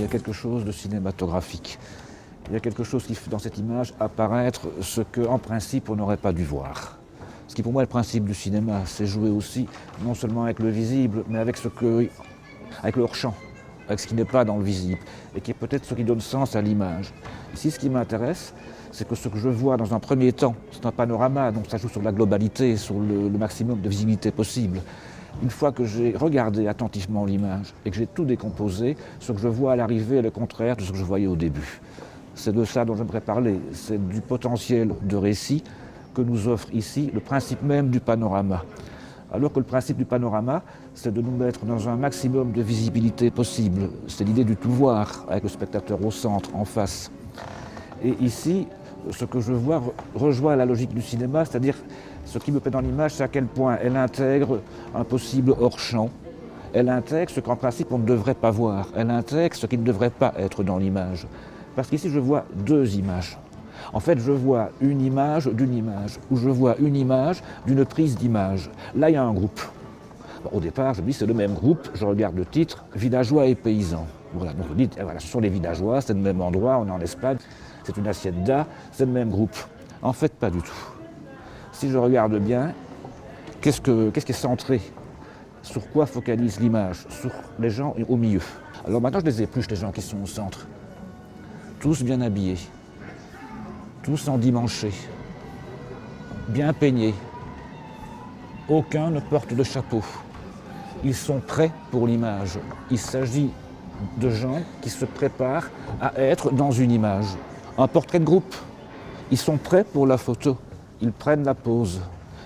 a quelque chose de cinématographique. Il y a quelque chose qui fait dans cette image apparaître ce qu'en principe on n'aurait pas dû voir. Ce qui pour moi est le principe du cinéma, c'est jouer aussi non seulement avec le visible, mais avec avec le hors-champ, avec ce qui n'est pas dans le visible, et qui est peut-être ce qui donne sens à l'image. Ici, ce qui m'intéresse, c'est que ce que je vois dans un premier temps, c'est un panorama, donc ça joue sur la globalité, sur le maximum de visibilité possible. Une fois que j'ai regardé attentivement l'image et que j'ai tout décomposé, ce que je vois à l'arrivée est le contraire de ce que je voyais au début. C'est de ça dont j'aimerais parler, c'est du potentiel de récit que nous offre ici le principe même du panorama. Alors que le principe du panorama, c'est de nous mettre dans un maximum de visibilité possible. C'est l'idée du tout voir, avec le spectateur au centre, en face. Et ici, ce que je vois rejoint la logique du cinéma, c'est-à-dire ce qui me plaît dans l'image, c'est à quel point elle intègre un possible hors-champ. Elle intègre ce qu'en principe on ne devrait pas voir. Elle intègre ce qui ne devrait pas être dans l'image. Parce qu'ici, je vois deux images. En fait, je vois une image d'une image, ou je vois une image d'une prise d'image. Là, il y a un groupe. Bon, au départ, je me dis c'est le même groupe, je regarde le titre, villageois et paysans. Voilà, donc je me dis, voilà, ce sont les villageois, c'est le même endroit, on est en Espagne, c'est une hacienda, c'est le même groupe. En fait, pas du tout. Si je regarde bien, qu'est-ce qui est centré? Sur quoi focalise l'image? Sur les gens au milieu. Alors maintenant, je les épluche, les gens qui sont au centre. Tous bien habillés. Tous endimanchés, bien peignés. Aucun ne porte de chapeau. Ils sont prêts pour l'image. Il s'agit de gens qui se préparent à être dans une image. Un portrait de groupe. Ils sont prêts pour la photo. Ils prennent la pose.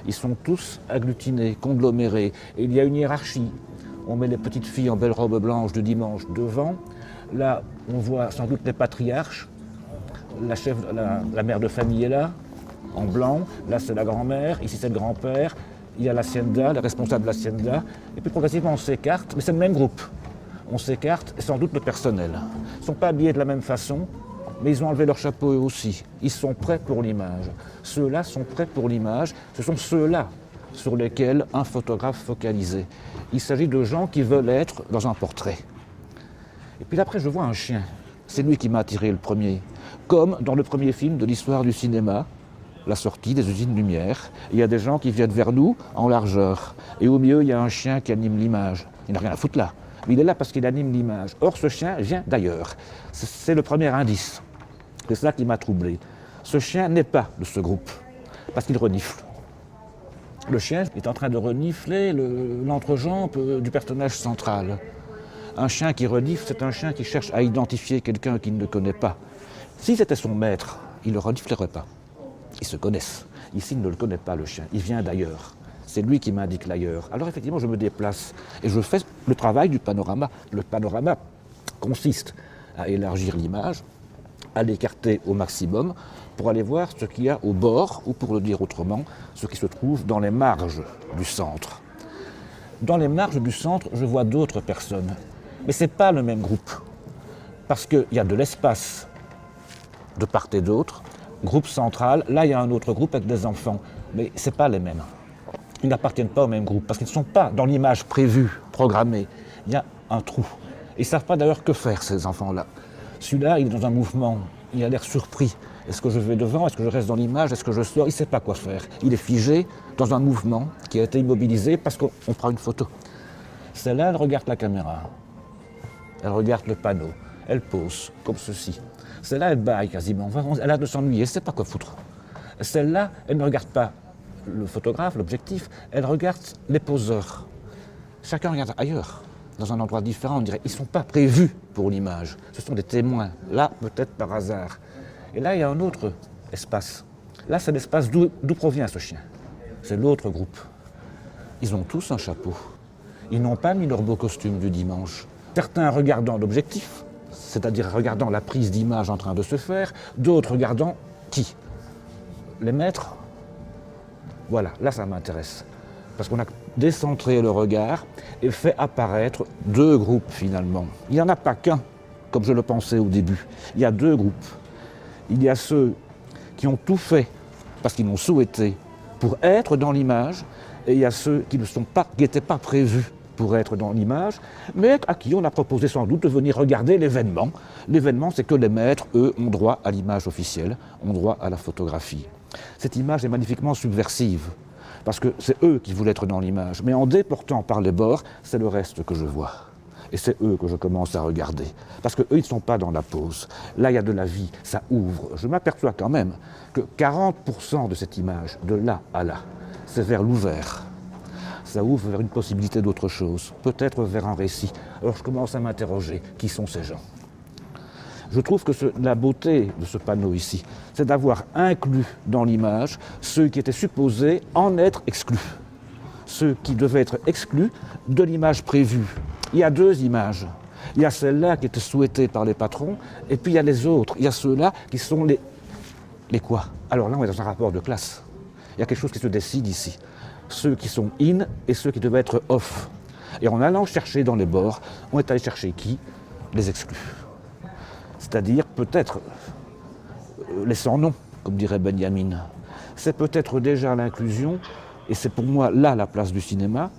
Ils sont tous agglutinés, conglomérés. Et il y a une hiérarchie. On met les petites filles en belle robe blanche de dimanche devant. Là, on voit sans doute les patriarches. La mère de famille est là, en blanc. Là, c'est la grand-mère. Ici, c'est le grand-père. Il y a l'hacienda, le responsable de l'hacienda. Et puis, progressivement, on s'écarte. Mais c'est le même groupe. On s'écarte, et sans doute le personnel. Ils ne sont pas habillés de la même façon, mais ils ont enlevé leur chapeau eux aussi. Ils sont prêts pour l'image. Ceux-là sont prêts pour l'image. Ce sont ceux-là sur lesquels un photographe focalisé. Il s'agit de gens qui veulent être dans un portrait. Et puis après, je vois un chien. C'est lui qui m'a attiré le premier. Comme dans le premier film de l'histoire du cinéma, La sortie des usines Lumière. Il y a des gens qui viennent vers nous en largeur. Et au milieu, il y a un chien qui anime l'image. Il n'a rien à foutre là. Mais il est là parce qu'il anime l'image. Or, ce chien vient d'ailleurs. C'est le premier indice. C'est ça qui m'a troublé. Ce chien n'est pas de ce groupe, parce qu'il renifle. Le chien est en train de renifler l'entrejambe du personnage central. Un chien qui renifle, c'est un chien qui cherche à identifier quelqu'un qu'il ne connaît pas. Si c'était son maître, il ne le reniflerait pas. Ils se connaissent. Ici, il ne le connaît pas, le chien. Il vient d'ailleurs. C'est lui qui m'indique l'ailleurs. Alors effectivement, je me déplace et je fais le travail du panorama. Le panorama consiste à élargir l'image, à l'écarter au maximum pour aller voir ce qu'il y a au bord, ou pour le dire autrement, ce qui se trouve dans les marges du centre. Dans les marges du centre, je vois d'autres personnes. Mais ce n'est pas le même groupe. Parce qu'il y a de l'espace de part et d'autre. Groupe central, là il y a un autre groupe avec des enfants. Mais ce n'est pas les mêmes. Ils n'appartiennent pas au même groupe, parce qu'ils ne sont pas dans l'image prévue, programmée. Il y a un trou. Ils ne savent pas d'ailleurs que faire, ces enfants-là. Celui-là, il est dans un mouvement, il a l'air surpris. Est-ce que je vais devant? Est-ce que je reste dans l'image? Est-ce que je sors? Il ne sait pas quoi faire. Il est figé dans un mouvement qui a été immobilisé parce qu'on prend une photo. Celle-là, elle regarde la caméra. Elle regarde le panneau. Elle pose, comme ceci. Celle-là, elle bâille quasiment. Elle a de s'ennuyer, elle ne sait pas quoi foutre. Celle-là, elle ne regarde pas le photographe, l'objectif, elle regarde les poseurs. Chacun regarde ailleurs, dans un endroit différent, on dirait. Ils ne sont pas prévus pour l'image. Ce sont des témoins, là, peut-être par hasard. Et là, il y a un autre espace. Là, c'est l'espace d'où provient ce chien. C'est l'autre groupe. Ils ont tous un chapeau. Ils n'ont pas mis leur beau costume du dimanche. Certains regardant l'objectif, c'est-à-dire regardant la prise d'image en train de se faire, d'autres regardant qui? Les maîtres? Voilà, là ça m'intéresse. Parce qu'on a décentré le regard et fait apparaître deux groupes finalement. Il n'y en a pas qu'un, comme je le pensais au début. Il y a deux groupes. Il y a ceux qui ont tout fait parce qu'ils l'ont souhaité pour être dans l'image, et il y a ceux qui n'étaient pas prévus pour être dans l'image, mais à qui on a proposé sans doute de venir regarder l'événement. L'événement, c'est que les maîtres, eux, ont droit à l'image officielle, ont droit à la photographie. Cette image est magnifiquement subversive, parce que c'est eux qui voulaient être dans l'image, mais en déportant par les bords, c'est le reste que je vois. Et c'est eux que je commence à regarder, parce qu'eux, ils ne sont pas dans la pose. Là, il y a de la vie, ça ouvre. Je m'aperçois quand même que 40% de cette image, de là à là, c'est vers l'ouvert. Ça ouvre vers une possibilité d'autre chose, peut-être vers un récit. Alors je commence à m'interroger, qui sont ces gens ? Je trouve que la beauté de ce panneau ici, c'est d'avoir inclus dans l'image ceux qui étaient supposés en être exclus. Ceux qui devaient être exclus de l'image prévue. Il y a deux images. Il y a celle-là qui était souhaitée par les patrons, et puis il y a les autres. Il y a ceux-là qui sont les quoi ? Alors là, on est dans un rapport de classe. Il y a quelque chose qui se décide ici. Ceux qui sont in et ceux qui devaient être off. Et en allant chercher dans les bords, on est allé chercher qui ? Les exclus. C'est-à-dire peut-être les sans-noms, comme dirait Benjamin. C'est peut-être déjà l'inclusion, et c'est pour moi là la place du cinéma.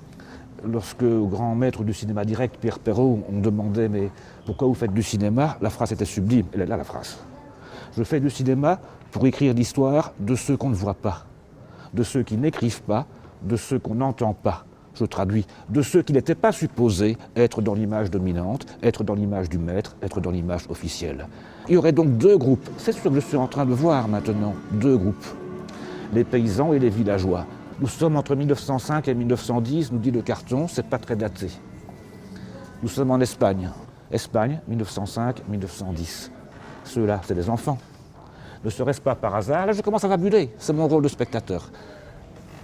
Lorsque au grand maître du cinéma direct, Pierre Perrault, on demandait « mais pourquoi vous faites du cinéma ?» La phrase était sublime, elle est là la phrase. Je fais du cinéma pour écrire l'histoire de ceux qu'on ne voit pas, de ceux qui n'écrivent pas, de ceux qu'on n'entend pas. Je traduis, de ceux qui n'étaient pas supposés être dans l'image dominante, être dans l'image du maître, être dans l'image officielle. Il y aurait donc deux groupes, c'est ce que je suis en train de voir maintenant, deux groupes, les paysans et les villageois. Nous sommes entre 1905 et 1910, nous dit le carton, c'est pas très daté. Nous sommes en Espagne. Espagne, 1905-1910. Ceux-là, c'est des enfants. Ne serait-ce pas par hasard, là je commence à fabuler, c'est mon rôle de spectateur.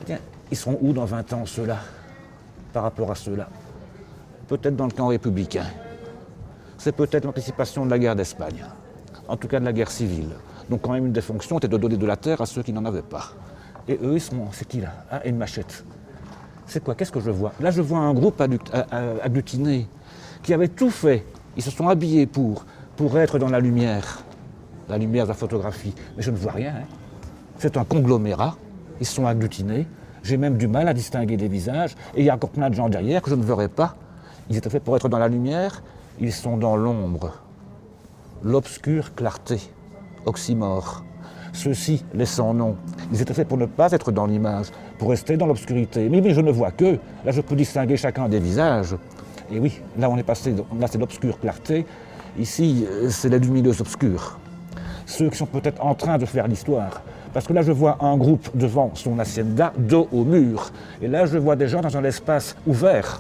Tiens, ils seront où dans 20 ans ceux-là, par rapport à ceux-là ? Peut-être dans le camp républicain. C'est peut-être l'anticipation de la guerre d'Espagne, en tout cas de la guerre civile. Donc quand même une des fonctions était de donner de la terre à ceux qui n'en avaient pas. Et eux, ils sont, c'est qui là ? Ah, et une machette. C'est quoi ? Qu'est-ce que je vois ? Là, je vois un groupe agglutiné qui avait tout fait. Ils se sont habillés pour être dans la lumière de la photographie. Mais je ne vois rien. Hein. C'est un conglomérat. Ils se sont agglutinés. J'ai même du mal à distinguer des visages. Et il y a encore plein de gens derrière que je ne verrai pas. Ils étaient faits pour être dans la lumière. Ils sont dans l'ombre. L'obscure clarté. Oxymore. Ceux-ci, les sans-noms, ils étaient faits pour ne pas être dans l'image, pour rester dans l'obscurité. Mais je ne vois qu'eux. Là, je peux distinguer chacun des visages. Et oui, là, on est passé, là, c'est l'obscure clarté. Ici, c'est la lumineuse obscure. Ceux qui sont peut-être en train de faire l'histoire. Parce que là, je vois un groupe devant son hacienda, dos au mur. Et là, je vois des gens dans un espace ouvert.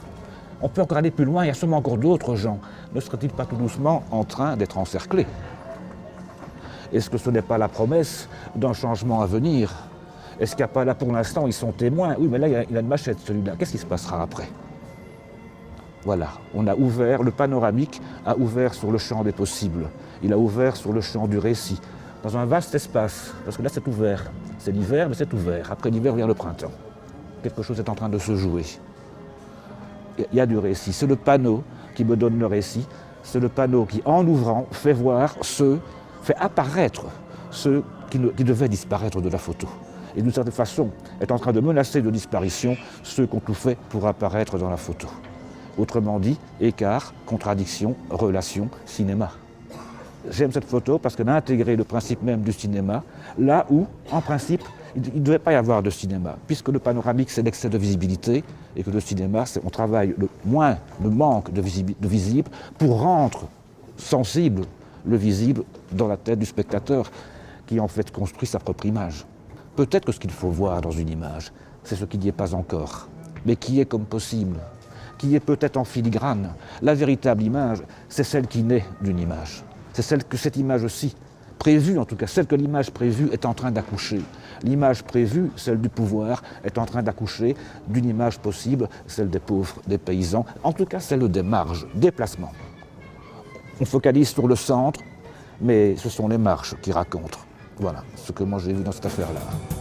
On peut encore aller plus loin, il y a sûrement encore d'autres gens. Ne serait-il pas tout doucement en train d'être encerclés ? Est-ce que ce n'est pas la promesse d'un changement à venir ? Est-ce qu'il n'y a pas là pour l'instant, ils sont témoins ? Oui, mais là, il a une machette celui-là. Qu'est-ce qui se passera après ? Voilà, on a ouvert, le panoramique a ouvert sur le champ des possibles. Il a ouvert sur le champ du récit, dans un vaste espace. Parce que là, c'est ouvert. C'est l'hiver, mais c'est ouvert. Après l'hiver vient le printemps. Quelque chose est en train de se jouer. Il y a du récit. C'est le panneau qui me donne le récit. C'est le panneau qui, en ouvrant, fait apparaître ceux qui devaient disparaître de la photo. Et d'une certaine façon, est en train de menacer de disparition ceux qui ont tout fait pour apparaître dans la photo. Autrement dit, écart, contradiction, relation, cinéma. J'aime cette photo parce qu'elle a intégré le principe même du cinéma, là où, en principe, il ne devait pas y avoir de cinéma, puisque le panoramique, c'est l'excès de visibilité, et que le cinéma, on travaille le manque de visible pour rendre sensible le visible dans la tête du spectateur qui en fait construit sa propre image. Peut-être que ce qu'il faut voir dans une image, c'est ce qui n'y est pas encore, mais qui est comme possible, qui est peut-être en filigrane. La véritable image, c'est celle qui naît d'une image. C'est celle que cette image-ci, prévue en tout cas, celle que l'image prévue est en train d'accoucher. L'image prévue, celle du pouvoir, est en train d'accoucher d'une image possible, celle des pauvres, des paysans, en tout cas celle des marges, des placements. On focalise sur le centre, mais ce sont les marches qui racontent. Voilà ce que moi j'ai vu dans cette affaire-là.